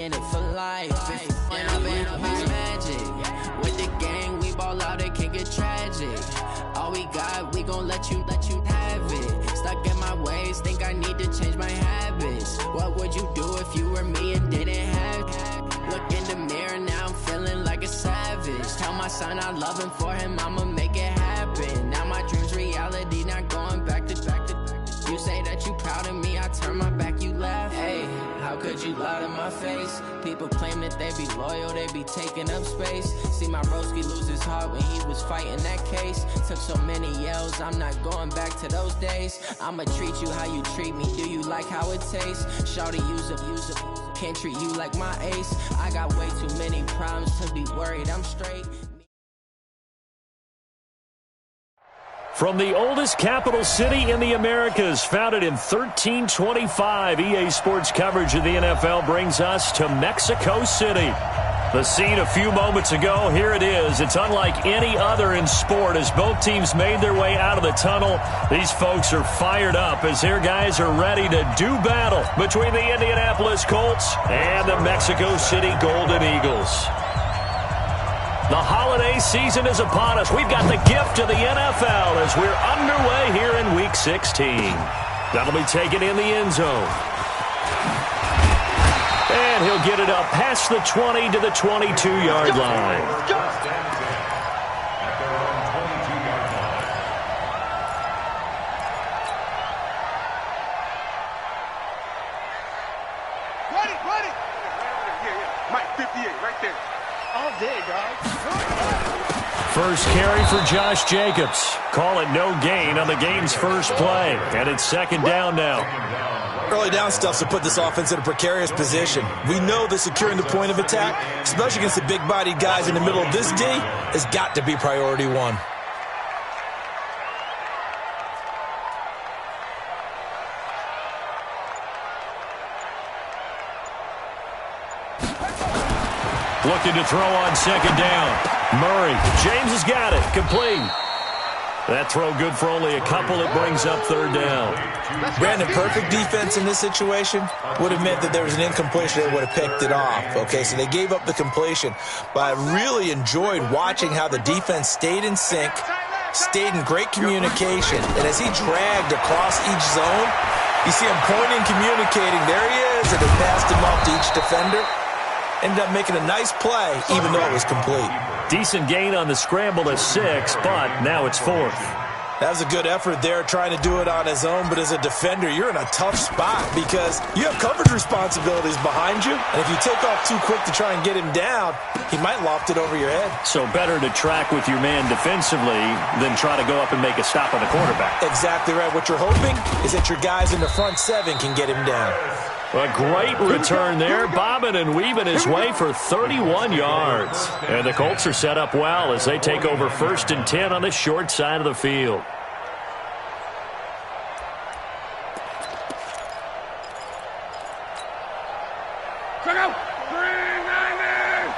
In it for life, and I've been up in magic. With the gang, we ball out, it can get tragic. All we got, we gon' let you have it. Stuck in my ways, think I need to change my habits. What would you do if you were me and didn't have it? Look in the mirror, now I'm feeling like a savage. Tell my son I love him, for him I'ma make it happen. Now my dream's reality, not going back to. You say that you proud of me, I turn my back, you laugh. Hey, how could you lie to my face? People claim that they be loyal, they be taking up space. See my broski lose his heart when he was fighting that case. Took so many yells, I'm not going back to those days. I'ma treat you how you treat me, do you like how it tastes? Shawty, use up, can't treat you like my ace. I got way too many problems to be worried, I'm straight. From the oldest capital city in the Americas, founded in 1325, EA Sports coverage of the NFL brings us to Mexico City. The scene a few moments ago, here it is. It's unlike any other in sport as both teams made their way out of the tunnel. These folks are fired up as their guys are ready to do battle between the Indianapolis Colts and the Mexico City Golden Eagles. The holiday season is upon us. We've got the gift of the NFL as we're underway here in Week 16. That'll be taken in the end zone. And he'll get it up past the 20 to the 22-yard line. Ready. Yeah. Mike, 58, right there. All day, dog. First carry for Josh Jacobs. Call it no gain on the game's first play. And it's second down now. Early down stuff to put this offense in a precarious position. We know that securing the point of attack, especially against the big-bodied guys in the middle of this D, has got to be priority one. Looking to throw on second down. Murray. James has got it. Complete. That throw good for only a couple. It brings up third down. Brandon, perfect defense in this situation would have meant that there was an incompletion. They would have picked it off. Okay, so they gave up the completion. But I really enjoyed watching how the defense stayed in sync, stayed in great communication. And as he dragged across each zone, you see him pointing, communicating. There he is. And they passed him off to each defender. Ended up making a nice play, even though it was complete. Decent gain on the scramble to 6, but now it's fourth. That was a good effort there, trying to do it on his own. But as a defender, you're in a tough spot because you have coverage responsibilities behind you. And if you take off too quick to try and get him down, he might loft it over your head. So better to track with your man defensively than try to go up and make a stop on the quarterback. Exactly right. What you're hoping is that your guys in the front 7 can get him down. A great return there, bobbing and weaving his way for 31 yards. And the Colts are set up well as they take over 1st and 10 on the short side of the field. Check out. 390.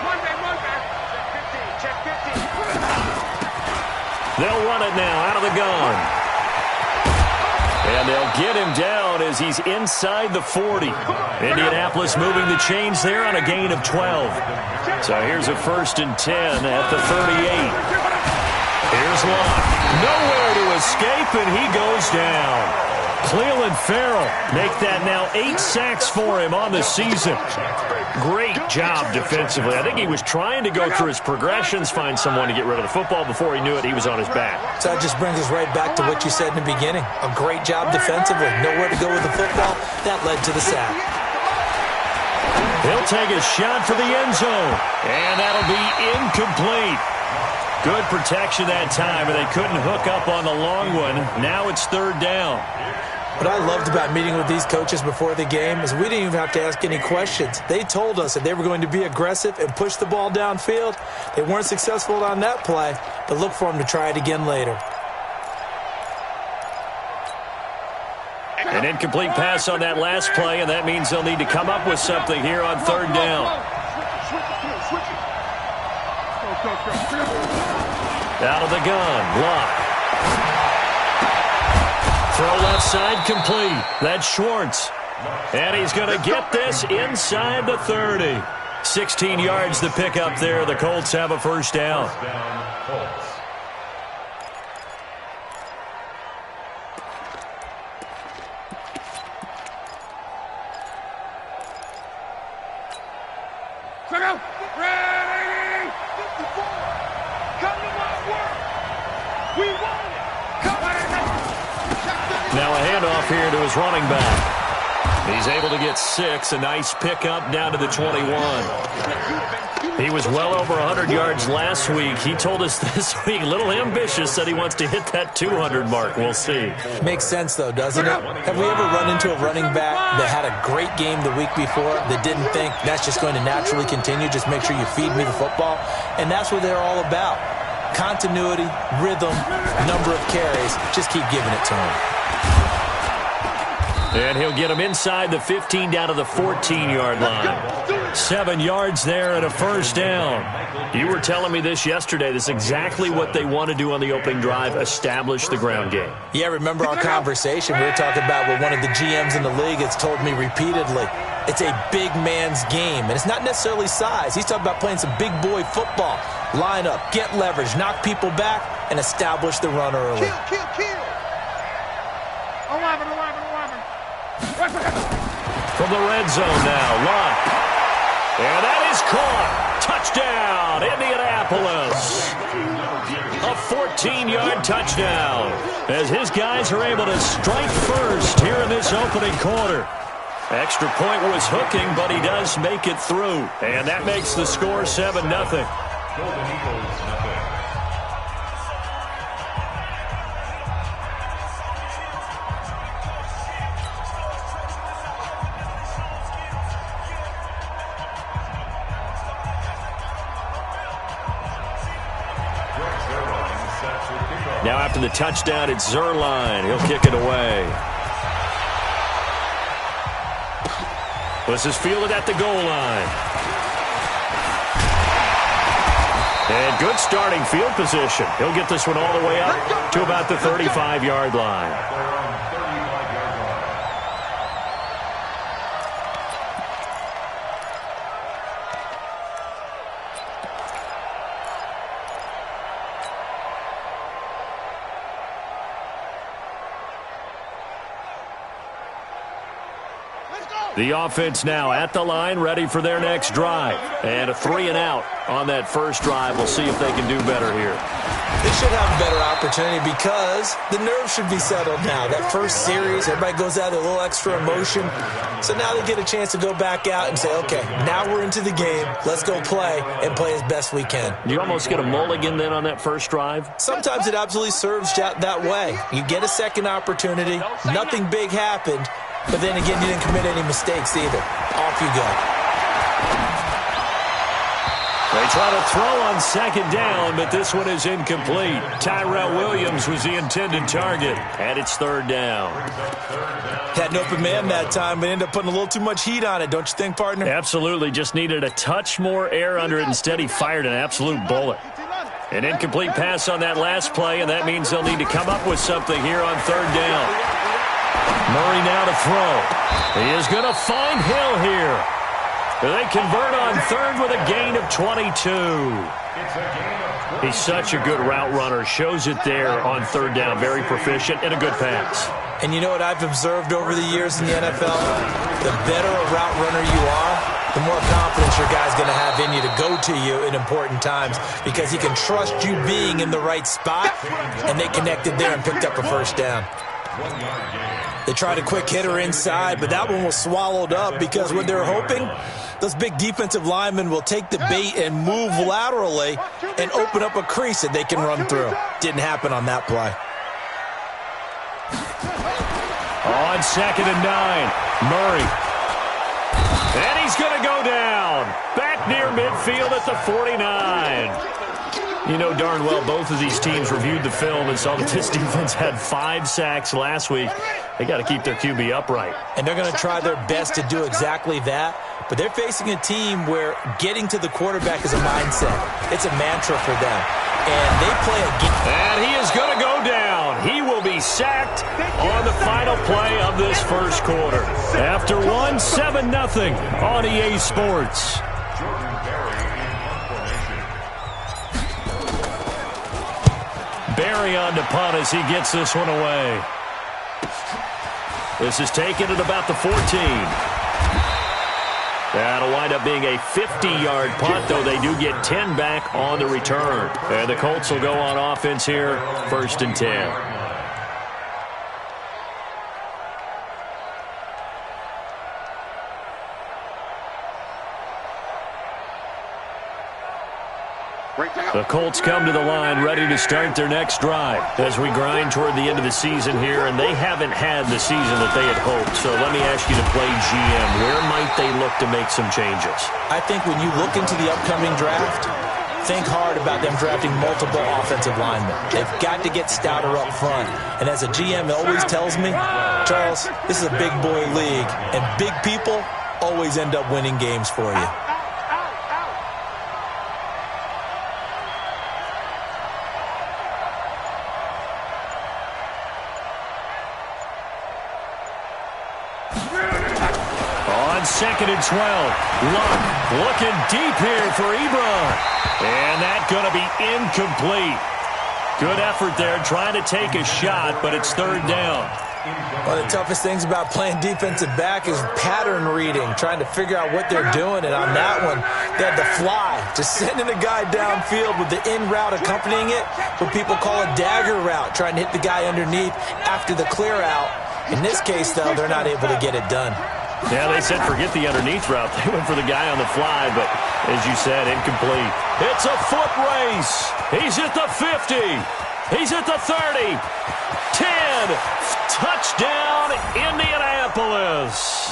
One back. Check 15. They'll run it now out of the gun. And they'll get him down as he's inside the 40. Indianapolis moving the chains there on a gain of 12. So here's a 1st and 10 at the 38. Here's Locke. Nowhere to escape, and he goes down. Cleveland Farrell make that now 8 sacks for him on the season. Great job defensively. I think he was trying to go through his progressions, find someone to get rid of the football. Before he knew it, he was on his back. So that just brings us right back to what you said in the beginning. A great job defensively. Nowhere to go with the football. That led to the sack. He'll take a shot for the end zone. And that'll be incomplete. Good protection that time, and they couldn't hook up on the long one. Now it's third down. What I loved about meeting with these coaches before the game is we didn't even have to ask any questions. They told us that they were going to be aggressive and push the ball downfield. They weren't successful on that play, but look for them to try it again later. An incomplete pass on that last play, and that means they'll need to come up with something here on third down. Out of the gun, Locke. Throw left side complete. That's Schwartz. And he's going to get this inside the 30. 16 yards to pick up there. The Colts have a first down. Check out. Ready. 54. Come to my work. We won it. Come on. Now a handoff here to his running back. He's able to get 6. A nice pickup down to the 21. He was well over 100 yards last week. He told us this week, a little ambitious, said he wants to hit that 200 mark. We'll see. Makes sense, though, doesn't it? Have we ever run into a running back that had a great game the week before that didn't think that's just going to naturally continue? Just make sure you feed me the football. And that's what they're all about. Continuity, rhythm, number of carries. Just keep giving it to him. And he'll get him inside the 15 down to the 14-yard line. 7 yards there and a first down. You were telling me this yesterday. This is exactly what they want to do on the opening drive, establish the ground game. Yeah, remember our conversation? We were talking about what one of the GMs in the league has told me repeatedly. It's a big man's game, and it's not necessarily size. He's talking about playing some big boy football. Line up, get leverage, knock people back, and establish the run early. Kill. 11. From the red zone now, Locke. And that is caught. Touchdown, Indianapolis. A 14-yard touchdown as his guys are able to strike first here in this opening quarter. Extra point was hooking, but he does make it through. And that makes the score 7-0. Now after the touchdown, it's Zerline. He'll kick it away. This is fielded at the goal line. And good starting field position. He'll get this one all the way up to about the 35-yard line. The offense now at the line, ready for their next drive. And a 3-and-out on that first drive. We'll see if they can do better here. They should have a better opportunity because the nerves should be settled now. That first series, everybody goes out with a little extra emotion. So now they get a chance to go back out and say, okay, now we're into the game. Let's go play and play as best we can. You almost get a mulligan then on that first drive? Sometimes it absolutely serves that way. You get a second opportunity. Nothing big happened. But then again, you didn't commit any mistakes either. Off you go. They try to throw on second down, but this one is incomplete. Tyrell Williams was the intended target, and it's third down. Had an open man that time, but ended up putting a little too much heat on it, don't you think, partner? Absolutely. Just needed a touch more air under it. Instead, he fired an absolute bullet. An incomplete pass on that last play, and that means they'll need to come up with something here on third down. Murray now to throw. He is going to find Hill here. They convert on third with a gain of 22. He's such a good route runner. Shows it there on third down. Very proficient and a good pass. And you know what I've observed over the years in the NFL? The better a route runner you are, the more confidence your guy's going to have in you to go to you in important times because he can trust you being in the right spot, and they connected there and picked up a first down. They tried a quick hitter inside, but that one was swallowed up because what they're hoping, those big defensive linemen will take the bait and move laterally and open up a crease that they can run through. Didn't happen on that play. On 2nd and 9, Murray. And he's going to go down. Back near midfield at the 49. You know darn well both of these teams reviewed the film and saw that this defense had 5 sacks last week. They got to keep their QB upright. And they're going to try their best to do exactly that. But they're facing a team where getting to the quarterback is a mindset. It's a mantra for them. And they play a game. And he is going to go down. He will be he's sacked on the final play of this first quarter. After 7-0 on EA Sports. Barry on to punt as he gets this one away. This is taken at about the 14. That'll wind up being a 50-yard punt, though they do get 10 back on the return. And the Colts will go on offense here, 1st and 10. The Colts come to the line ready to start their next drive as we grind toward the end of the season here, and they haven't had the season that they had hoped. So let me ask you to play GM. Where might they look to make some changes? I think when you look into the upcoming draft, think hard about them drafting multiple offensive linemen. They've got to get stouter up front. And as a GM, it always tells me, Charles, this is a big boy league, and big people always end up winning games for you. On 2nd and 12, Luck looking deep here for Ebron. And that's going to be incomplete. Good effort there trying to take a shot, but it's 3rd down. One of the toughest things about playing defensive back is pattern reading, trying to figure out what they're doing. And on that one, they had to fly, just sending a guy downfield with the in route accompanying it, what people call a dagger route, trying to hit the guy underneath after the clear out. In this case, though, they're not able to get it done. Yeah, they said forget the underneath route. They went for the guy on the fly, but as you said, incomplete. It's a foot race. He's at the 50. He's at the 30. 10. Touchdown, Indianapolis.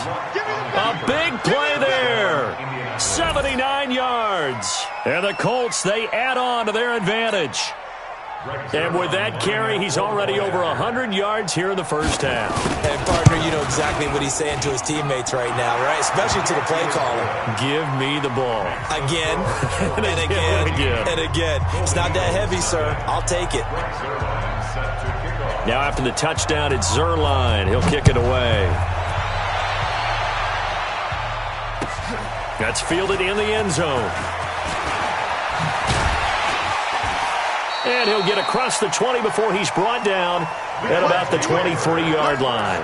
A big play there. 79 yards. And the Colts, they add on to their advantage. And with that carry, he's already over 100 yards here in the first half. And, partner, you know exactly what he's saying to his teammates right now, right? Especially to the play caller. Give me the ball. Again, and again, and again. It's not that heavy, sir. I'll take it. Now after the touchdown, it's Zerline. He'll kick it away. That's fielded in the end zone. And he'll get across the 20 before he's brought down at about the 23-yard line.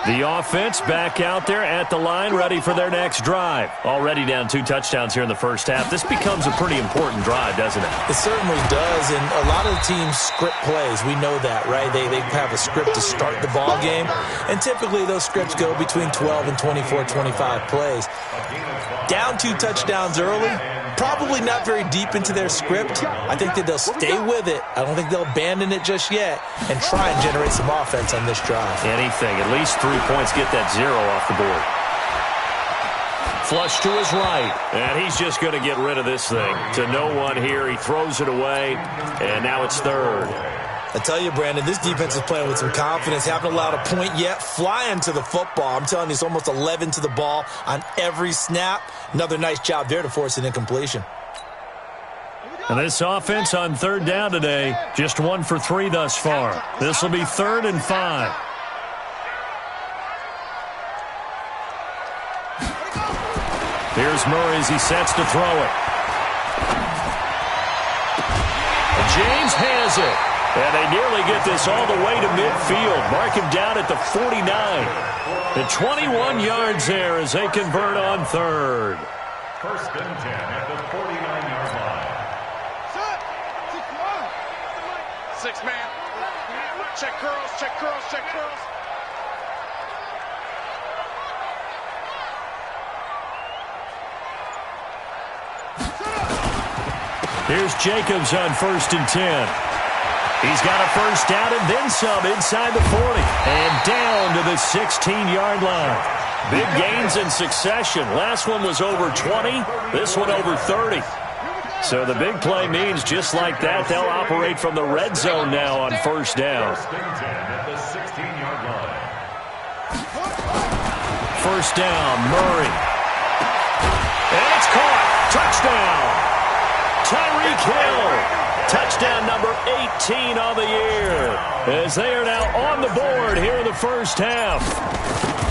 The offense back out there at the line, ready for their next drive. Already down 2 touchdowns here in the first half. This becomes a pretty important drive, doesn't it? It certainly does, and a lot of the teams script plays. We know that, right? They have a script to start the ball game, and typically those scripts go between 12 and 24, 25 plays. Down 2 touchdowns early, probably not very deep into their script. I think that they'll stay with it. I don't think they'll abandon it just yet and try and generate some offense on this drive. Anything, at least 3 points, get that 0 off the board. Flush to his right, and he's just going to get rid of this thing. To no one here, he throws it away, and now it's 3rd. I tell you, Brandon, this defense is playing with some confidence. Haven't allowed a point yet. Flying to the football. I'm telling you, it's almost 11 to the ball on every snap. Another nice job there to force an incompletion. And this offense on 3rd down today, just 1 for 3 thus far. This will be 3rd and 5. Here's Murray as he sets to throw it. And James has it. And they nearly get this all the way to midfield. Mark him down at the 49. The 21 yards there as they convert on 3rd. 1st and 10 at the 49-yard line. 6-man. Check curls, check curls, check curls. Here's Jacobs on 1st and 10. He's got a first down and then some inside the 40. And down to the 16-yard line. Big gains in succession. Last one was over 20. This one over 30. So the big play means just like that, they'll operate from the red zone now on 1st down. 1st down, Murray. And it's caught. Touchdown. Tyreek Hill. Touchdown number 18 on the year, as they are now on the board here in the first half.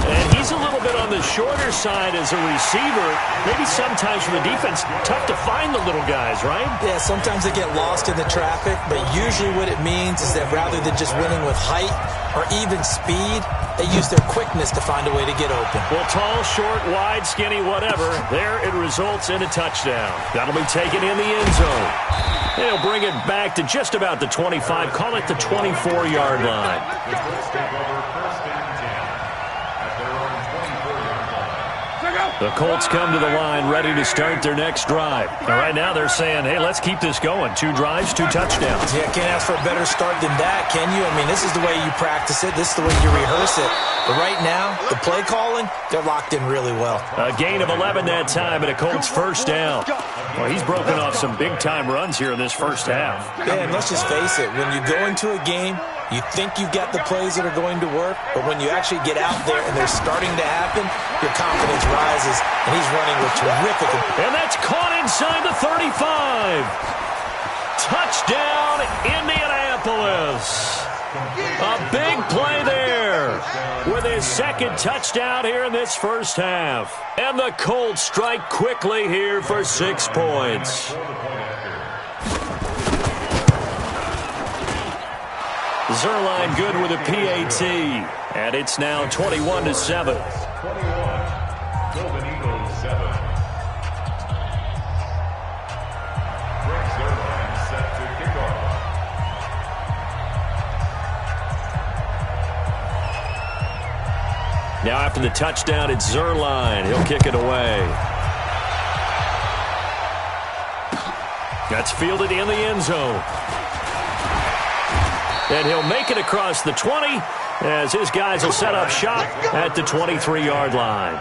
And he's a little bit on the shorter side as a receiver. Maybe sometimes for the defense, tough to find the little guys, right? Yeah, sometimes they get lost in the traffic, but usually what it means is that rather than just winning with height or even speed, they use their quickness to find a way to get open. Well, tall, short, wide, skinny, whatever, there it results in a touchdown. That'll be taken in the end zone. They'll bring it back to just about the 25, call it the 24-yard line. The Colts come to the line ready to start their next drive. And right now they're saying, hey, let's keep this going. 2 drives, 2 touchdowns. Yeah, can't ask for a better start than that, can you? I mean, this is the way you practice it. This is the way you rehearse it. But right now, the play calling, they're locked in really well. A gain of 11 that time and a Colts first down. Well, he's broken off some big-time runs here in this first half. Yeah, and let's just face it. When you go into a game, you think you've got the plays that are going to work, but when you actually get out there and they're starting to happen, your confidence rises, and he's running with terrific. And that's caught inside the 35. Touchdown, Indianapolis. A big play there with his second touchdown here in this first half. And the Colts strike quickly here for 6 points. Zuerlein good with a PAT, and it's now 21-7. Now after the touchdown, it's Zuerlein. He'll kick it away. That's fielded in the end zone. And he'll make it across the 20 as his guys will set up shop at the 23-yard line.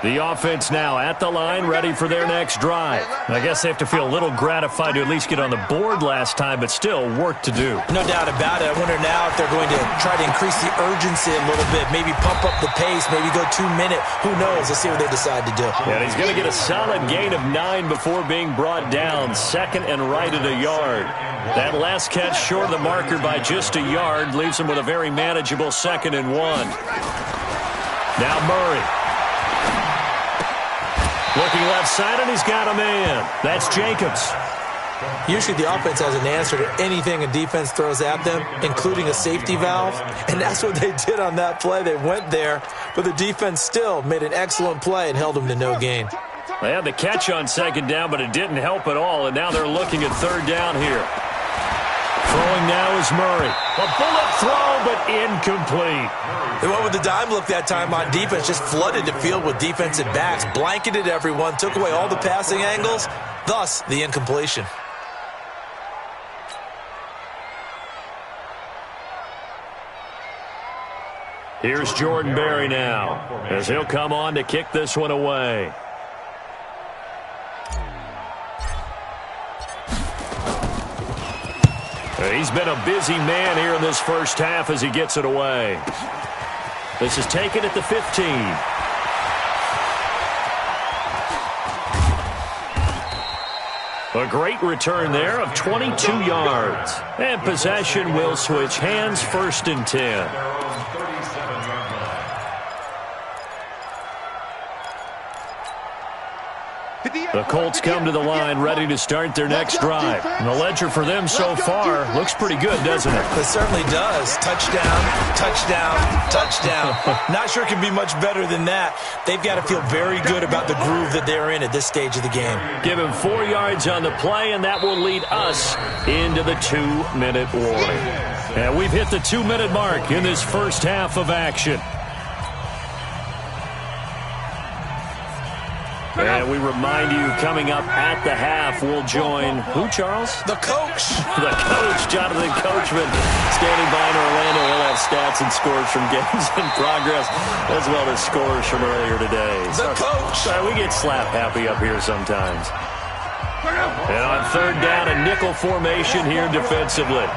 The offense now at the line, ready for their next drive. I guess they have to feel a little gratified to at least get on the board last time, but still work to do. No doubt about it. I wonder now if they're going to try to increase the urgency a little bit, maybe pump up the pace, maybe go 2-minute. Who knows? Let's see what they decide to do. And he's going to get a solid gain of 9 before being brought down, second and right at a yard. That last catch short of the marker by just a yard leaves him with a very manageable 2nd and 1. Now Murray. Looking left side, and he's got a man. That's Jacobs. Usually the offense has an answer to anything a defense throws at them, including a safety valve. And that's what they did on that play. They went there, but the defense still made an excellent play and held them to no gain. They had the catch on 2nd down, but it didn't help at all, and now they're looking at 3rd down here. Throwing now is Murray. A bullet throw, but incomplete. They went with the dime look that time on defense, just flooded the field with defensive backs, blanketed everyone, took away all the passing angles, thus the incompletion. Here's Jordan Berry now, as he'll come on to kick this one away. He's been a busy man here in this first half as he gets it away. This is taken at the 15. A great return there of 22 yards. And possession will switch hands, 1st and 10. The Colts come to the line ready to start their next drive. And the ledger for them so far looks pretty good, doesn't it? It certainly does. Touchdown, touchdown, touchdown. Not sure it can be much better than that. They've got to feel very good about the groove that they're in at this stage of the game. Give him 4 yards on the play, and that will lead us into the 2-minute warning. And we've hit the 2-minute mark in this first half of action. And we remind you, coming up at the half, we'll join who, Charles? The coach. The coach, Jonathan Coachman, standing by in Orlando. He'll have stats and scores from games in progress, as well as scores from earlier today. The coach. We get slap happy up here sometimes. And on 3rd down, a nickel formation here defensively.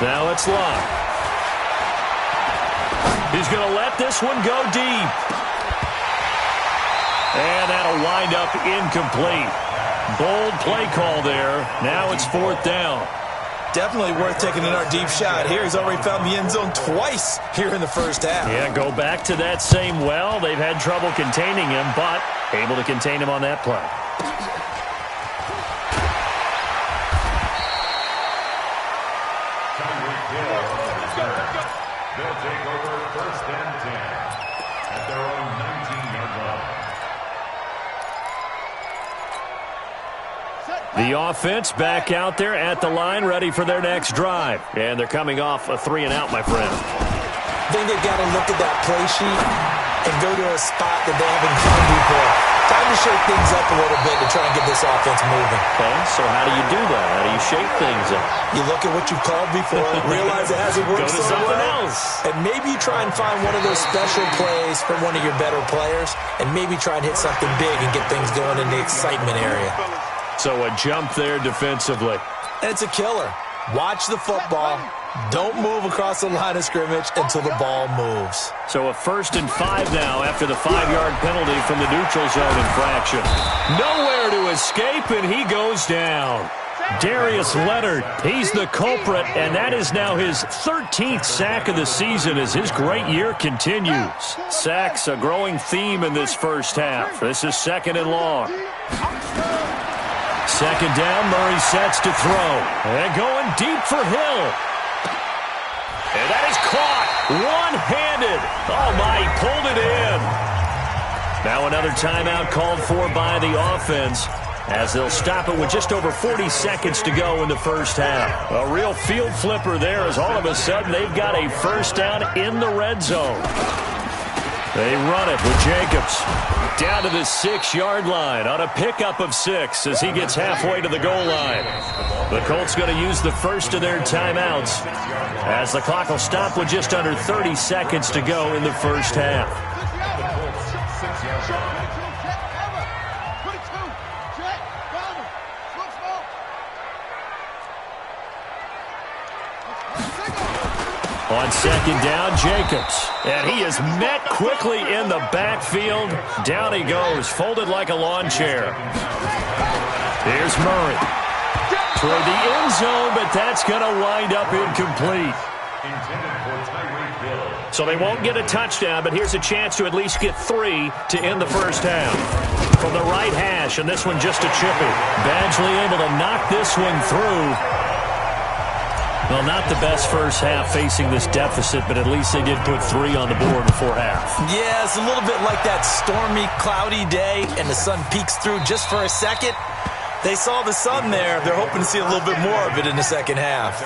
Now it's Luck. He's going to let this one go deep. And that'll wind up incomplete. Bold play call there. Now it's 4th down. Definitely worth taking another deep shot here. He's already found the end zone twice here in the first half. Yeah, go back to that same well. They've had trouble containing him, but able to contain him on that play. They'll take over 1st and 10 at their own 19-yard line. The offense back out there at the line, ready for their next drive. And they're coming off a 3-and-out, my friend. I think they've got to look at that play sheet and go to a spot that they haven't gone before. Time to shake things up a little bit to try and get this offense moving. Okay, so how do you do that? How do you shake things up? You look at what you've called before, realize it hasn't worked Go to so something well, else. and maybe you try and find one of those special plays from one of your better players, and maybe try and hit something big and get things going in the excitement area. So a jump there defensively. And it's a killer. Watch the football. Don't move across the line of scrimmage until the ball moves. So a 1st and 5 now after the 5-yard penalty from the neutral zone infraction. Nowhere to escape, and he goes down. Darius Leonard, he's the culprit, and that is now his 13th sack of the season as his great year continues. Sacks a growing theme in this first half. This is 2nd and long. 2nd down, Murray sets to throw. And going deep for Hill. And that is caught one-handed. Oh, my, he pulled it in. Now another timeout called for by the offense as they'll stop it with just over 40 seconds to go in the first half. A real field flipper there as all of a sudden they've got a 1st down in the red zone. They run it with Jacobs down to the 6-yard line on a pickup of 6 as he gets halfway to the goal line. The Colts going to use the first of their timeouts as the clock will stop with just under 30 seconds to go in the first half. On 2nd down, Jacobs. And he is met quickly in the backfield. Down he goes, folded like a lawn chair. Here's Murray. Toward the end zone, but that's going to wind up incomplete. So they won't get a touchdown, but here's a chance to at least get 3 to end the first half. From the right hash, and this one just a chippy. Badgley able to knock this one through. Well, not the best first half facing this deficit, but at least they did put 3 on the board before half. Yeah, it's a little bit like that stormy, cloudy day, and the sun peeks through just for a second. They saw the sun there. They're hoping to see a little bit more of it in the second half.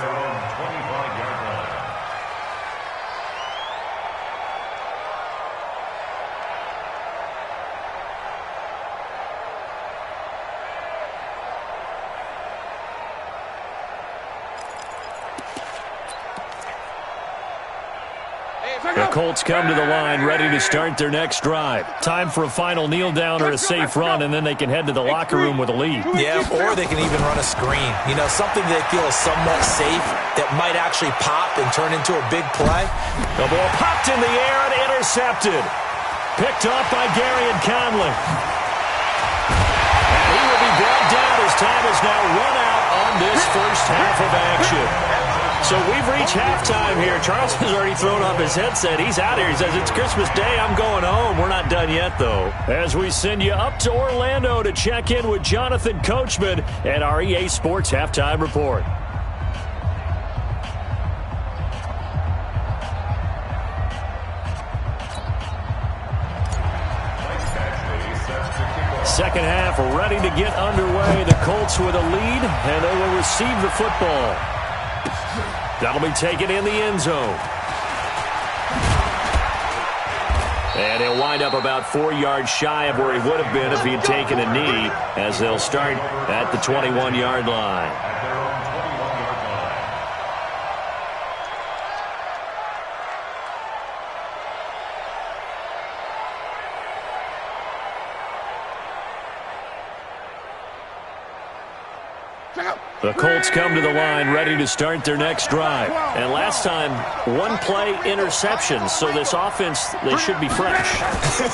The Colts come to the line ready to start their next drive. Time for a final kneel down or a safe run, and then they can head to the locker room with a lead. Yeah, or they can even run a screen. You know, something they feel is somewhat safe that might actually pop and turn into a big play. The ball popped in the air and intercepted. Picked off by Gary and Conley. And he will be brought down as time is now run out on this first half of action. So we've reached halftime here. Charles has already thrown off his headset. He's out here. He says, it's Christmas Day. I'm going home. We're not done yet, though. As we send you up to Orlando to check in with Jonathan Coachman and our EA Sports Halftime Report. Second half ready to get underway. The Colts with a lead, and they will receive the football. That'll be taken in the end zone. And he'll wind up about 4 yards shy of where he would have been if he had taken a knee, as they'll start at the 21-yard line. The Colts come to the line ready to start their next drive. And last time, one-play interception, so this offense, they should be fresh.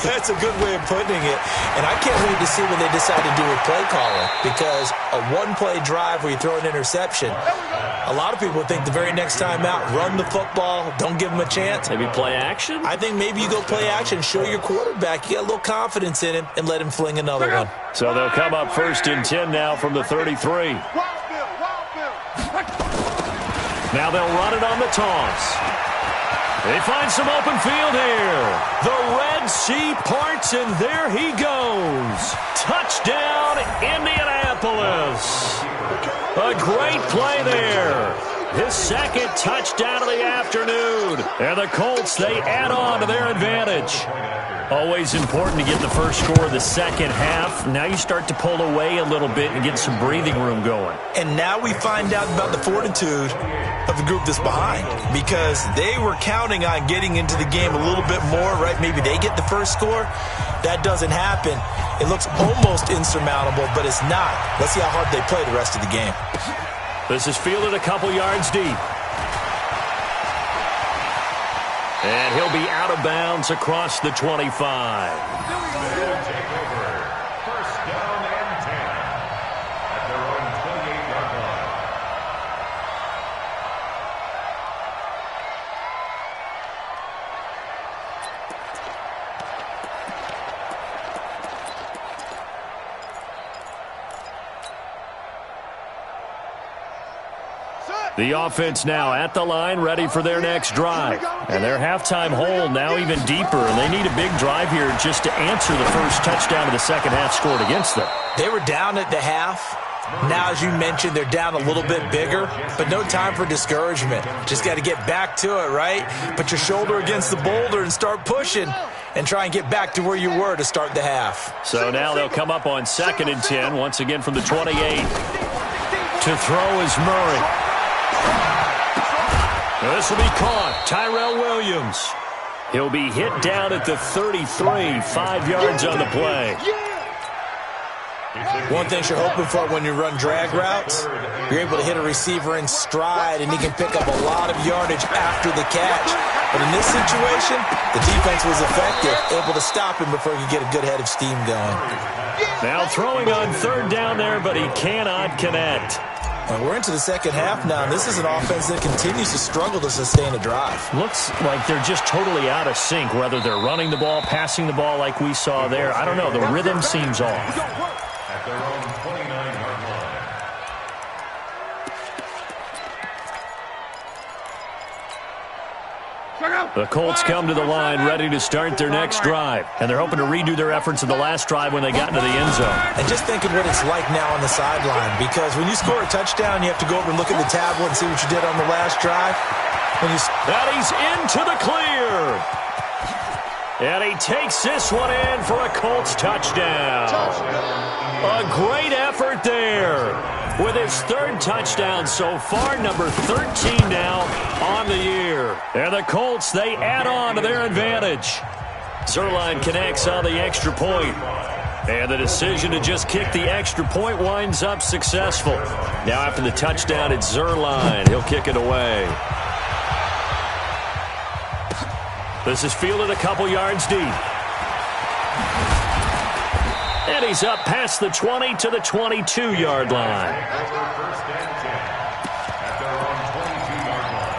That's a good way of putting it. And I can't wait to see what they decide to do with play calling, because a one-play drive where you throw an interception, a lot of people think the very next time out, run the football, don't give them a chance. Maybe play action? I think maybe you go play action, show your quarterback you got a little confidence in him, and let him fling another one. So they'll come up 1st and 10 now from the 33. Now they'll run it on the toss. They find some open field here. The Red Sea parts, and there he goes. Touchdown, Indianapolis. A great play there. His second touchdown of the afternoon. And the Colts, they add on to their advantage. Always important to get the first score of the second half. Now you start to pull away a little bit and get some breathing room going. And now we find out about the fortitude of the group that's behind, because they were counting on getting into the game a little bit more, right? Maybe they get the first score. That doesn't happen. It looks almost insurmountable, but it's not. Let's see how hard they play the rest of the game. This is fielded a couple yards deep. And he'll be out of bounds across the 25. They'll take over. 1st down and 10 at their own 28-yard line. The offense now at the line, ready for their next drive. And their halftime hole now even deeper, and they need a big drive here just to answer the first touchdown of the second half scored against them. They were down at the half. Now, as you mentioned, they're down a little bit bigger, but no time for discouragement. Just got to get back to it, right? Put your shoulder against the boulder and start pushing and try and get back to where you were to start the half. So now they'll come up on 2nd and 10, once again from the 28. To throw is Murray. This will be caught. Tyrell Williams. He'll be hit down at the 33, 5 yards on the play. One thing you're hoping for when you run drag routes, you're able to hit a receiver in stride, and he can pick up a lot of yardage after the catch. But in this situation, the defense was effective, able to stop him before he could get a good head of steam going. Now throwing on 3rd down there, but he cannot connect. And we're into the second half now, and this is an offense that continues to struggle to sustain a drive. Looks like they're just totally out of sync, whether they're running the ball, passing the ball like we saw there. I don't know. The rhythm seems off. At their own 29-yard line. The Colts come to the line ready to start their next drive. And they're hoping to redo their efforts in the last drive when they got into the end zone. And just think of what it's like now on the sideline, because when you score a touchdown, you have to go over and look at the tablet and see what you did on the last drive. That he's into the clear. And he takes this one in for a Colts touchdown. A great effort there. With his 3rd touchdown so far, number 13 now on the year. And the Colts, they add on to their advantage. Zuerlein connects on the extra point. And the decision to just kick the extra point winds up successful. Now after the touchdown, it's Zuerlein. He'll kick it away. This is fielded a couple yards deep. And he's up past the 20 to the 22-yard line. 1st and 10 at their own 22-yard line.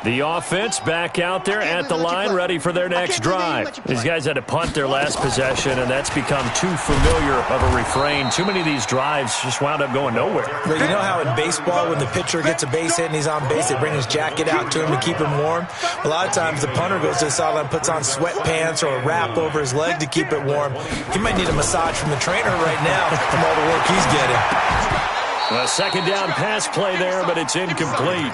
The offense back out there at the line, ready for their next drive. These guys had to punt their last possession, and that's become too familiar of a refrain. Too many of these drives just wound up going nowhere. Well, you know how in baseball, when the pitcher gets a base hit and he's on base, they bring his jacket out to him to keep him warm? A lot of times the punter goes to the sideline, puts on sweatpants or a wrap over his leg to keep it warm. He might need a massage from the trainer right now from all the work he's getting. A 2nd down pass play there, but it's incomplete.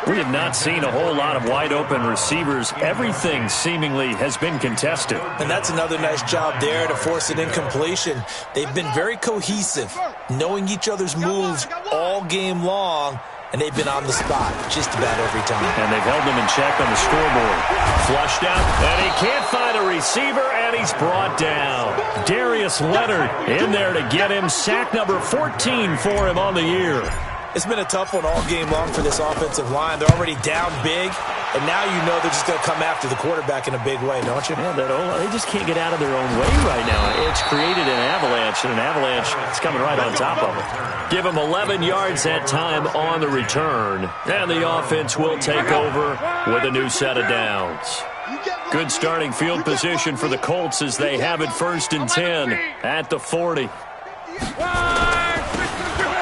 We have not seen a whole lot of wide-open receivers. Everything seemingly has been contested. And that's another nice job there to force an incompletion. They've been very cohesive, knowing each other's moves all game long, and they've been on the spot just about every time. And they've held them in check on the scoreboard. Flushed out, and he can't find a receiver, and he's brought down. Darius Leonard in there to get him. Sack number 14 for him on the year. It's been a tough one all game long for this offensive line. They're already down big, and now you know they're just going to come after the quarterback in a big way, don't you? Yeah, they just can't get out of their own way right now. It's created an avalanche, and an avalanche is coming right on top of them. Give them 11 yards that time on the return, and the offense will take over with a new set of downs. Good starting field position for the Colts as they have it 1st and 10 at the 40.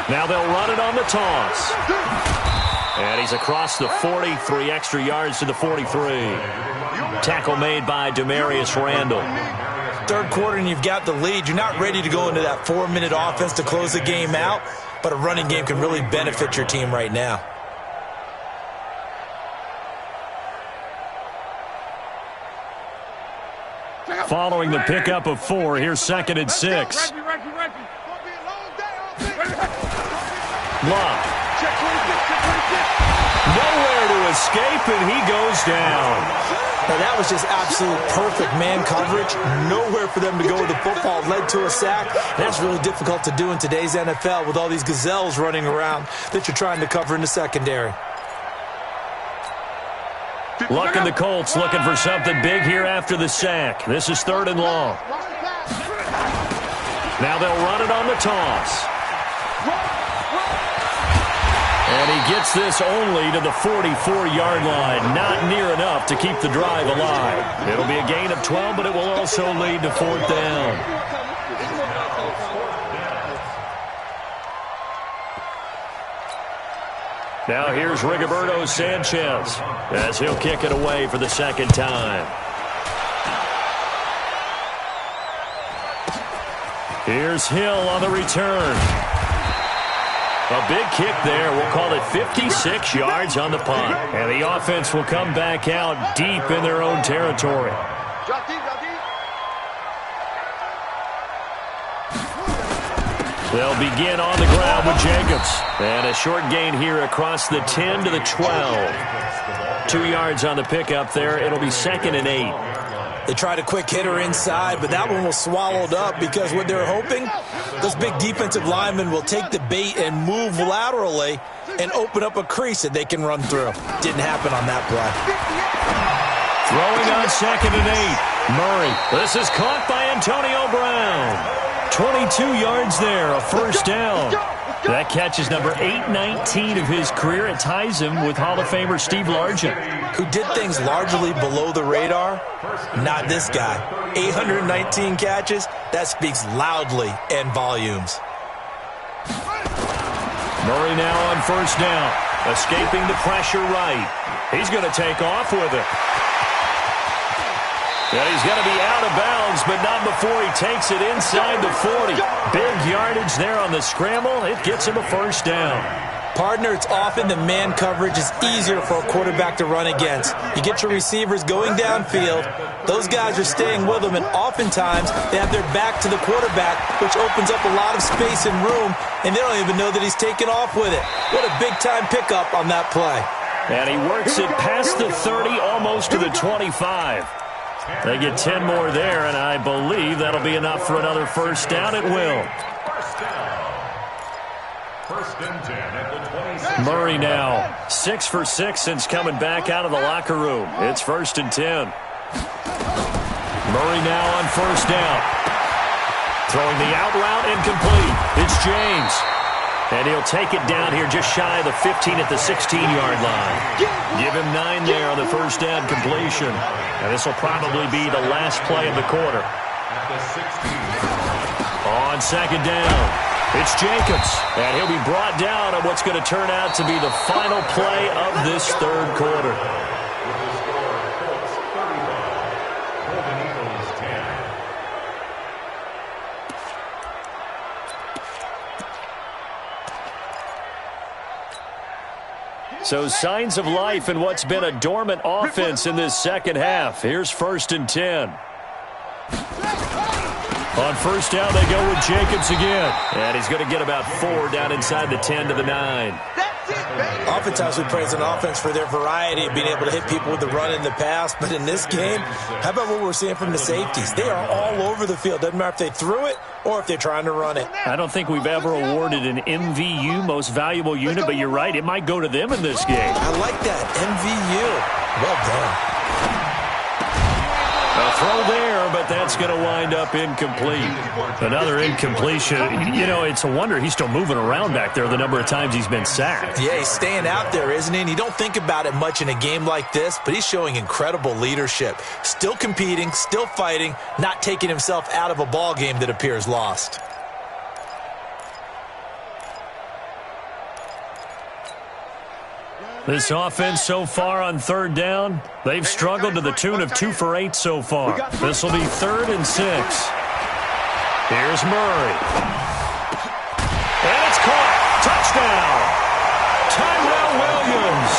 Now they'll run it on the toss. And he's across the 40, 3 extra yards to the 43. Tackle made by Demarius Randall. Third quarter and you've got the lead. You're not ready to go into that 4-minute offense to close the game out, but a running game can really benefit your team right now. Following the pickup of 4, here's 2nd and 6. Block. Nowhere to escape, and he goes down. Now that was just absolute perfect man coverage. Nowhere for them to go with the football. Led to a sack. That's really difficult to do in today's NFL with all these gazelles running around that you're trying to cover in the secondary. Luck and the Colts looking for something big here after the sack. This is 3rd and long. Now they'll run it on the toss. And he gets this only to the 44-yard line. Not near enough to keep the drive alive. It'll be a gain of 12, but it will also lead to 4th down. Now here's Rigoberto Sanchez as he'll kick it away for the 2nd time. Here's Hill on the return. A big kick there. We'll call it 56 yards on the punt. And the offense will come back out deep in their own territory. They'll begin on the ground with Jacobs. And a short gain here across the 10 to the 12. 2 yards on the pickup there. It'll be 2nd and 8. They tried a quick hitter inside, but that one was swallowed up because what they're hoping, those big defensive linemen will take the bait and move laterally and open up a crease that they can run through. Didn't happen on that play. Throwing on 2nd and 8. Murray. This is caught by Antonio Brown. 22 yards there, a 1st down. That catch is number 819 of his career. It ties him with Hall of Famer Steve Largent, who did things largely below the radar. Not this guy. 819 catches, that speaks loudly in volumes. Murray now on 1st down, escaping the pressure right. He's going to take off with it. And he's going to be out of bounds, but not before he takes it inside the 40. Big yardage there on the scramble. It gets him a 1st down. Partner, it's often the man coverage is easier for a quarterback to run against. You get your receivers going downfield. Those guys are staying with them, and oftentimes they have their back to the quarterback, which opens up a lot of space and room, and they don't even know that he's taken off with it. What a big-time pickup on that play. And he works it past the 30, almost to the 25. They get 10 more there, and I believe that'll be enough for another 1st down. It will. 1st and 10 at the 26. Murray now 6 for 6 since coming back out of the locker room. It's 1st and 10. Murray now on 1st down. Throwing the out route incomplete. It's James. And he'll take it down here just shy of the 15 at the 16-yard line. Give him 9 there on the 1st down completion. And this will probably be the last play of the quarter. On 2nd down, it's Jacobs. And he'll be brought down on what's going to turn out to be the final play of this 3rd quarter. So signs of life in what's been a dormant offense in this 2nd half. Here's 1st and 10. On first down, they go with Jacobs again. And he's going to get about 4 down inside the 10 to the 9. Oftentimes we praise an offense for their variety of being able to hit people with the run and the pass. But in this game, how about what we're seeing from the safeties? They are all over the field. Doesn't matter if they threw it or if they're trying to run it. I don't think we've ever awarded an MVU, most valuable unit, but you're right. It might go to them in this game. I like that. MVU. Well done. A throw there, but that's going to wind up incomplete. Another incompletion. You know, it's a wonder he's still moving around back there the number of times he's been sacked. Yeah, he's staying out there, isn't he? And you don't think about it much in a game like this, but he's showing incredible leadership. Still competing, still fighting, not taking himself out of a ball game that appears lost. This offense so far on third down, they've struggled to the tune of 2 for 8 so far. This will be 3rd and 6. Here's Murray. And it's caught. Touchdown. Tyrell Williams.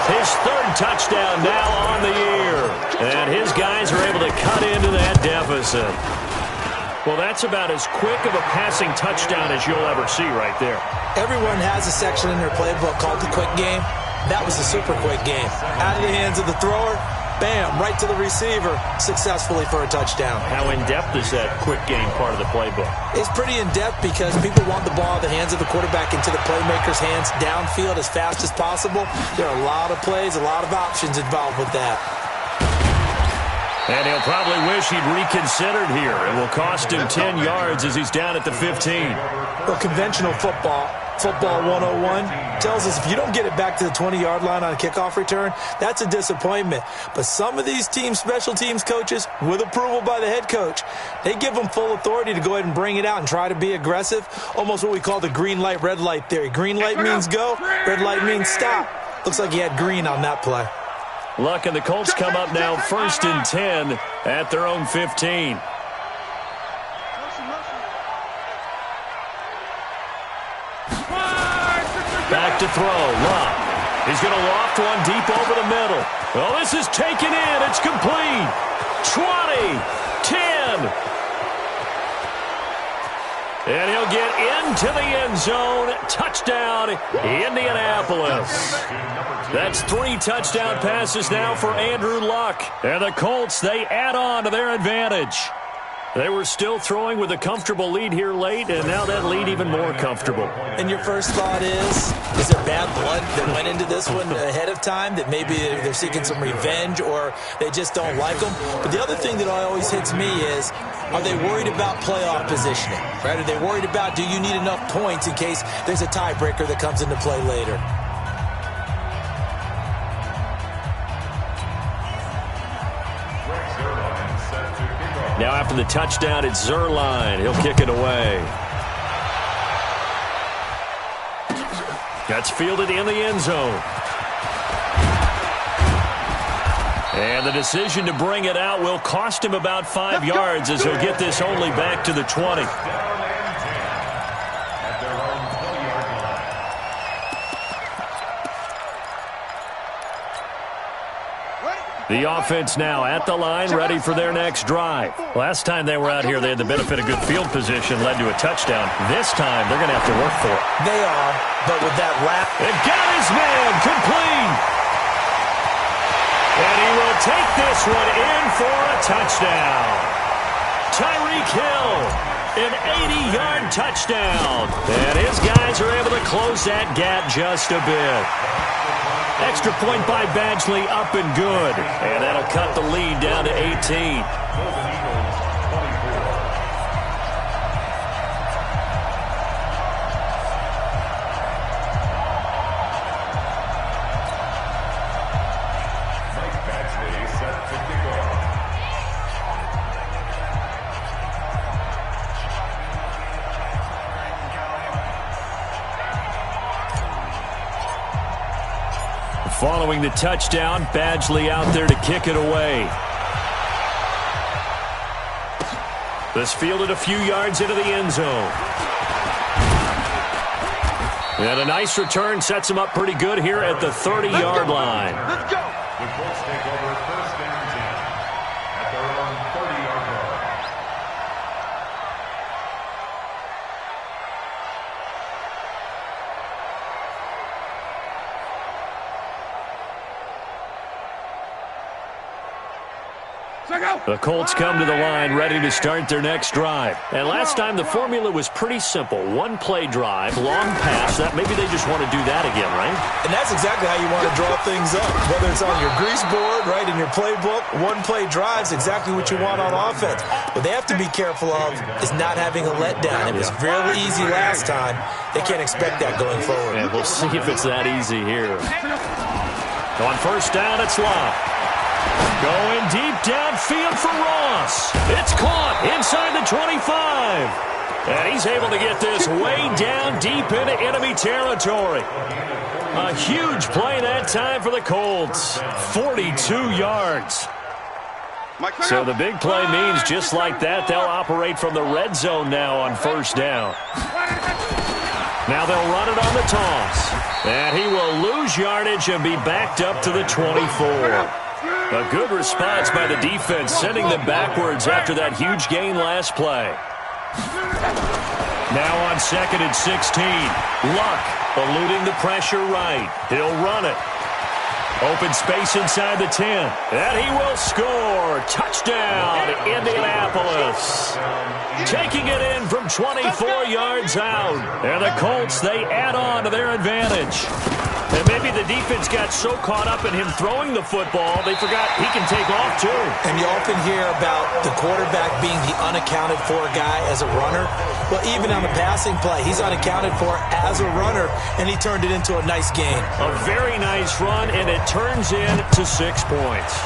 His 3rd touchdown now on the year. And his guys are able to cut into that deficit. Well, that's about as quick of a passing touchdown as you'll ever see right there. Everyone has a section in their playbook called the quick game. That was a super quick game. Out of the hands of the thrower, bam, right to the receiver, successfully for a touchdown. How in-depth is that quick game part of the playbook? It's pretty in-depth because people want the ball in the hands of the quarterback into the playmaker's hands downfield as fast as possible. There are a lot of plays, a lot of options involved with that. And he'll probably wish he'd reconsidered here. It will cost him 10 yards as he's down at the 15. Well, conventional football 101, tells us if you don't get it back to the 20-yard line on a kickoff return, that's a disappointment. But some of these special teams coaches, with approval by the head coach, they give them full authority to go ahead and bring it out and try to be aggressive, almost what we call the green light, red light theory. Green light means go, red light means stop. Looks like he had green on that play. Luck and the Colts come up now 1st and 10 at their own 15. Back to throw. Luck. He's going to loft one deep over the middle. Oh, this is taken in. It's complete. 20, 10. And he'll get into the end zone. Touchdown, Indianapolis. That's 3 touchdown passes now for Andrew Luck. And the Colts, they add on to their advantage. They were still throwing with a comfortable lead here late, and now that lead even more comfortable. And your first thought is there bad blood that went into this one ahead of time, that maybe they're seeking some revenge or they just don't like them? But the other thing that always hits me is, are they worried about playoff positioning? Right? Are they worried about, do you need enough points in case there's a tiebreaker that comes into play later? Now after the touchdown, it's Zerline. He'll kick it away. That's fielded in the end zone. And the decision to bring it out will cost him about 5 yards as he'll get this only back to the 20. The offense now at the line, ready for their next drive. Last time they were out here, they had the benefit of good field position, led to a touchdown. This time, they're going to have to work for it. They are, but with that lap... And got his man, complete! And he will take this one in for a touchdown. Tyreek Hill, an 80-yard touchdown. And his guys are able to close that gap just a bit. Extra point by Badgley, up and good. And that'll cut the lead down to 18. Following the touchdown, Badgley out there to kick it away. This fielded a few yards into the end zone. And a nice return sets him up pretty good here at the 30-yard line. Let's go. The Colts take over 1st and 10 at their own 30-yard line. The Colts come to the line ready to start their next drive. And last time the formula was pretty simple. One-play drive, long pass. That maybe they just want to do that again, right? And that's exactly how you want to draw things up. Whether it's on your grease board, right, in your playbook, one-play drive's exactly what you want on offense. What they have to be careful of is not having a letdown. It was really easy last time. They can't expect that going forward. And we'll see if it's that easy here. On first down, it's Love. Going deep downfield for Ross. It's caught inside the 25. And he's able to get this way down deep into enemy territory. A huge play that time for the Colts. 42 yards. So the big play means just like that, they'll operate from the red zone now on first down. Now they'll run it on the toss. And he will lose yardage and be backed up to the 24. A good response by the defense, sending them backwards after that huge gain last play. Now on 2nd and 16. Luck eluding the pressure right. He'll run it. Open space inside the 10. And he will score. Touchdown, Indianapolis. Taking it in from 24 yards out. And the Colts, they add on to their advantage. And maybe the defense got so caught up in him throwing the football, they forgot he can take off too. And you often hear about the quarterback being the unaccounted for guy as a runner. Well, even on the passing play, he's unaccounted for as a runner, and he turned it into a nice game. A very nice run, and it turns into 6 points.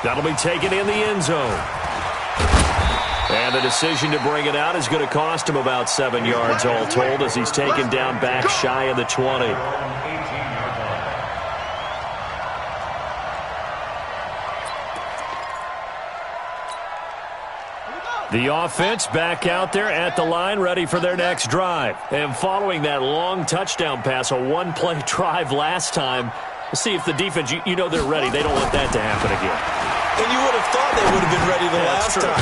That'll be taken in the end zone. And the decision to bring it out is going to cost him about 7 yards all told as he's taken down back shy of the 20. The offense back out there at the line ready for their next drive. And following that long touchdown pass, a one-play drive last time, we'll see if the defense, you know they're ready. They don't want that to happen again. And you would have thought they would have been ready the last time.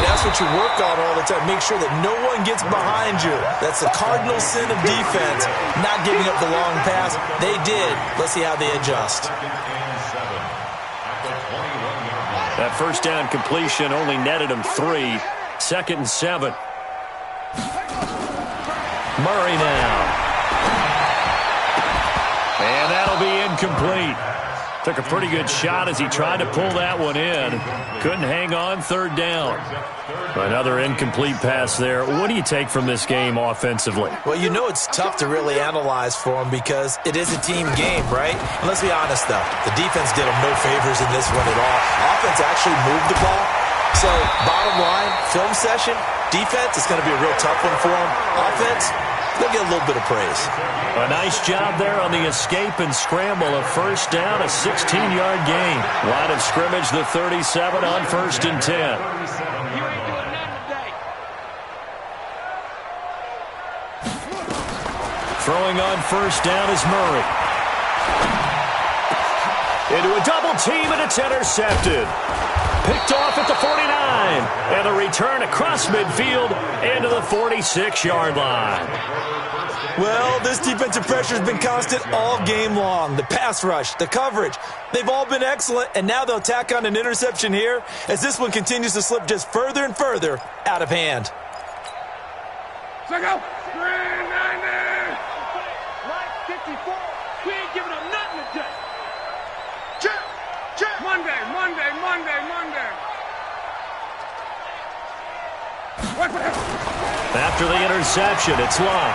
That's what you work on all the time. Make sure that no one gets behind you. That's the cardinal sin of defense, not giving up the long pass. They did. Let's see how they adjust. That first down completion only netted him 3. 2nd and 7. Murray now. And that'll be incomplete. Took a pretty good shot as he tried to pull that one in. Couldn't hang on 3rd down. Another incomplete pass there. What do you take from this game offensively? Well, you know it's tough to really analyze for them because it is a team game, right? And let's be honest, though. The defense did them no favors in this one at all. Offense actually moved the ball. So, bottom line, film session, defense is going to be a real tough one for them. Offense, they'll get a little bit of praise. A nice job there on the escape and scramble. A first down, a 16-yard gain. Line of scrimmage, the 37 on 1st and 10. Throwing on first down is Murray. Into a double team, and it's intercepted. Picked off at the 49. And a return across midfield into the 46-yard line. Well, this defensive pressure has been constant all game long. The pass rush, the coverage, they've all been excellent, and now they'll tack on an interception here as this one continues to slip just further and further out of hand. Check out. 390. Right 54. We ain't giving up nothing today. Check. Monday. After the interception, it's Long.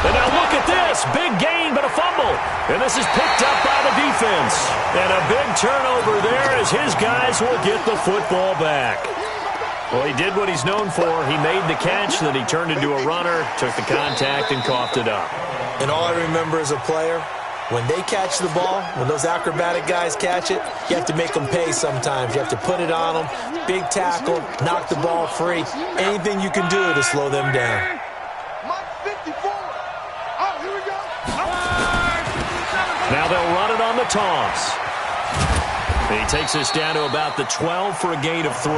And now look at this. Big gain, but a fumble. And this is picked up by the defense. And a big turnover there as his guys will get the football back. Well, he did what he's known for. He made the catch, then he turned into a runner, took the contact, and coughed it up. And all I remember as a player, when they catch the ball, when those acrobatic guys catch it, you have to make them pay sometimes. You have to put it on them, big tackle, knock the ball free. Anything you can do to slow them down. Now they'll run it on the toss. He takes us down to about the 12 for a gain of 3.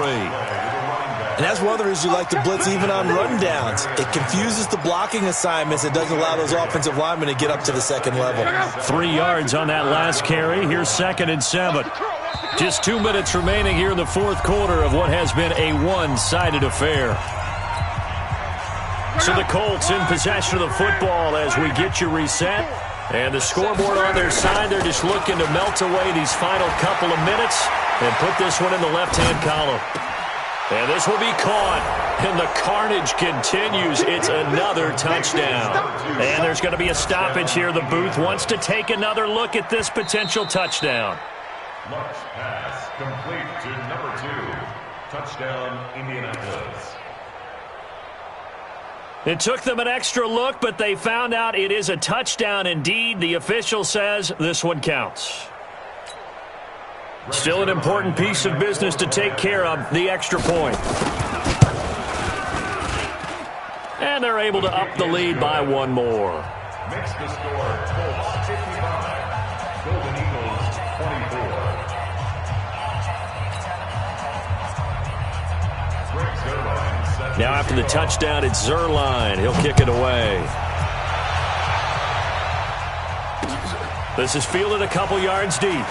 And that's one of the reasons you like to blitz even on rundowns. It confuses the blocking assignments. It doesn't allow those offensive linemen to get up to the second level. 3 yards on that last carry. Here's 2nd and 7. Just 2 minutes remaining here in the fourth quarter of what has been a one-sided affair. So the Colts in possession of the football as we get you reset. And the scoreboard on their side, they're just looking to melt away these final couple of minutes and put this one in the left-hand column. And this will be caught, and the carnage continues. It's another touchdown. And there's going to be a stoppage here. The booth wants to take another look at this potential touchdown. Launch pass complete to number 2. Touchdown, Indianapolis. It took them an extra look, but they found out it is a touchdown indeed. The official says this one counts. Still an important piece of business to take care of, the extra point. And they're able to up the lead by one more. Makes the score Colts 55, Golden Eagles 24. Now after the touchdown, it's Zuerlein. He'll kick it away. This is fielded a couple yards deep.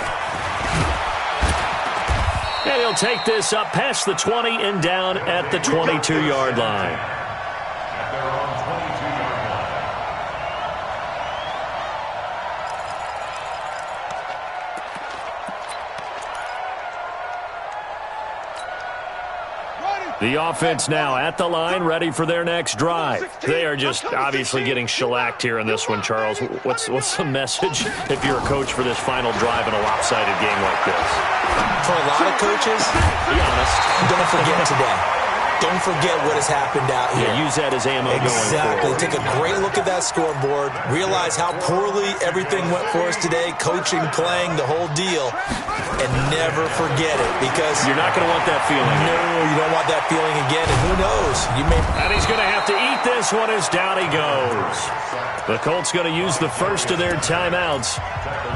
And he'll take this up past the 20 and down at the 22-yard line. At their own 22-yard line. The offense now at the line, ready for their next drive. They are just obviously getting shellacked here in this one, Charles. What's the message if you're a coach for this final drive in a lopsided game like this? For a lot of coaches, be honest, don't forget today. Don't forget what has happened out here. Yeah, use that as ammo going forward. Exactly. Take a great look at that scoreboard. Realize how poorly everything went for us today. Coaching, playing, the whole deal. And never forget it, because you're not going to want that feeling. No, you don't want that feeling again. And who knows? And he's going to have to eat this one as down he goes. The Colts going to use the first of their timeouts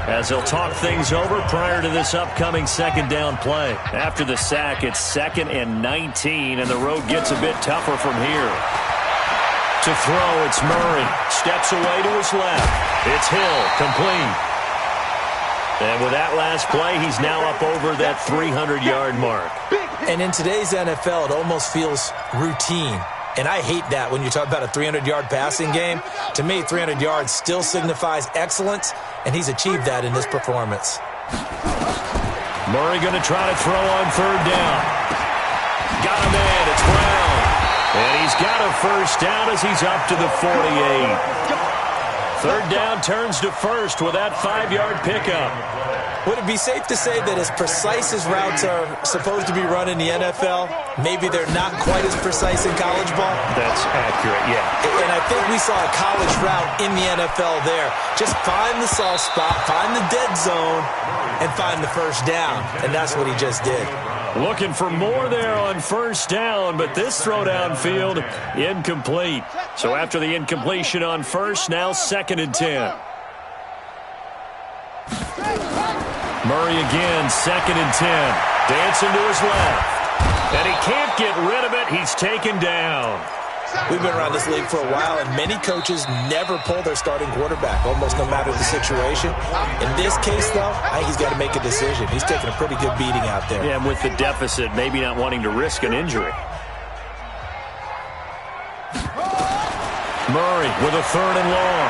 as they'll talk things over prior to this upcoming second down play. After the sack, it's 2nd and 19, and the road gets a bit tougher from here. To throw, it's Murray. Steps away to his left. It's Hill, complete. And with that last play, he's now up over that 300-yard mark. And in today's NFL, it almost feels routine. And I hate that when you talk about a 300-yard passing game. To me, 300 yards still signifies excellence, and he's achieved that in this performance. Murray going to try to throw on 3rd down. Got a man, it's Brown. And he's got a first down as he's up to the 48. 3rd down turns to 1st with that 5-yard pickup. Would it be safe to say that as precise as routes are supposed to be run in the NFL, maybe they're not quite as precise in college ball? That's accurate, yeah. And I think we saw a college route in the NFL there. Just find the soft spot, find the dead zone, and find the first down. And that's what he just did. Looking for more there on 1st down, but this throw downfield, incomplete. So after the incompletion on 1st, now 2nd and 10. Murray again, 2nd and 10. Dancing to his left. And he can't get rid of it. He's taken down. We've been around this league for a while, and many coaches never pull their starting quarterback, almost no matter the situation. In this case, though, I think he's got to make a decision. He's taking a pretty good beating out there. Yeah, and with the deficit, maybe not wanting to risk an injury. Murray with a 3rd and long.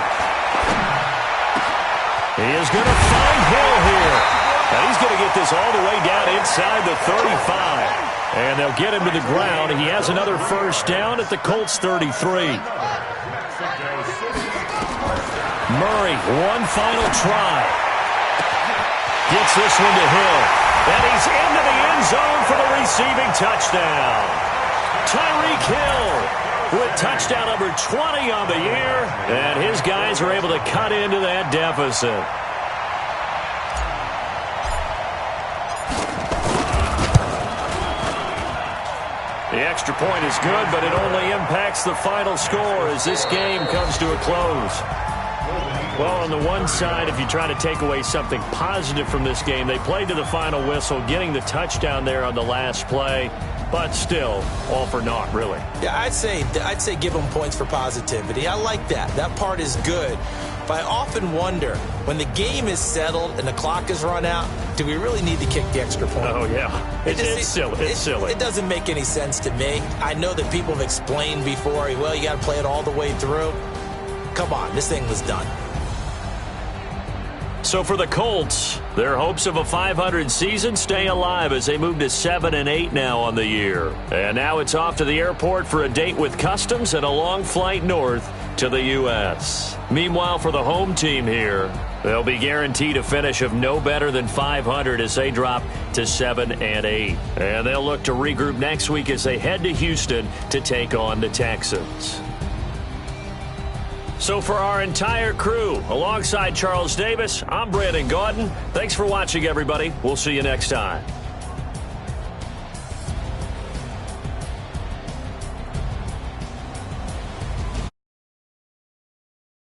He is going to find Hill here. And he's going to get this all the way down inside the 35. And they'll get him to the ground. He has another first down at the Colts 33. Murray, one final try. Gets this one to Hill. And he's into the end zone for the receiving touchdown. Tyreek Hill with touchdown number 20 on the year. And his guys are able to cut into that deficit. The extra point is good, but it only impacts the final score as this game comes to a close. Well, on the one side, if you try to take away something positive from this game, they played to the final whistle, getting the touchdown there on the last play. but still, all for naught, really. Yeah, I'd say give them points for positivity. I like that. That part is good. But I often wonder, when the game is settled and the clock is run out, do we really need to kick the extra point? Oh, yeah. It's silly. It's silly. It doesn't make any sense to me. I know that people have explained before, well, you got to play it all the way through. Come on, this thing was done. So for the Colts, their hopes of a 500 season stay alive as they move to 7-8 now on the year. And now it's off to the airport for a date with customs and a long flight north to the U.S. Meanwhile, for the home team here, they'll be guaranteed a finish of no better than 500 as they drop to 7-8. And they'll look to regroup next week as they head to Houston to take on the Texans. So for our entire crew, alongside Charles Davis, I'm Brandon Gaudin. Thanks for watching, everybody. We'll see you next time.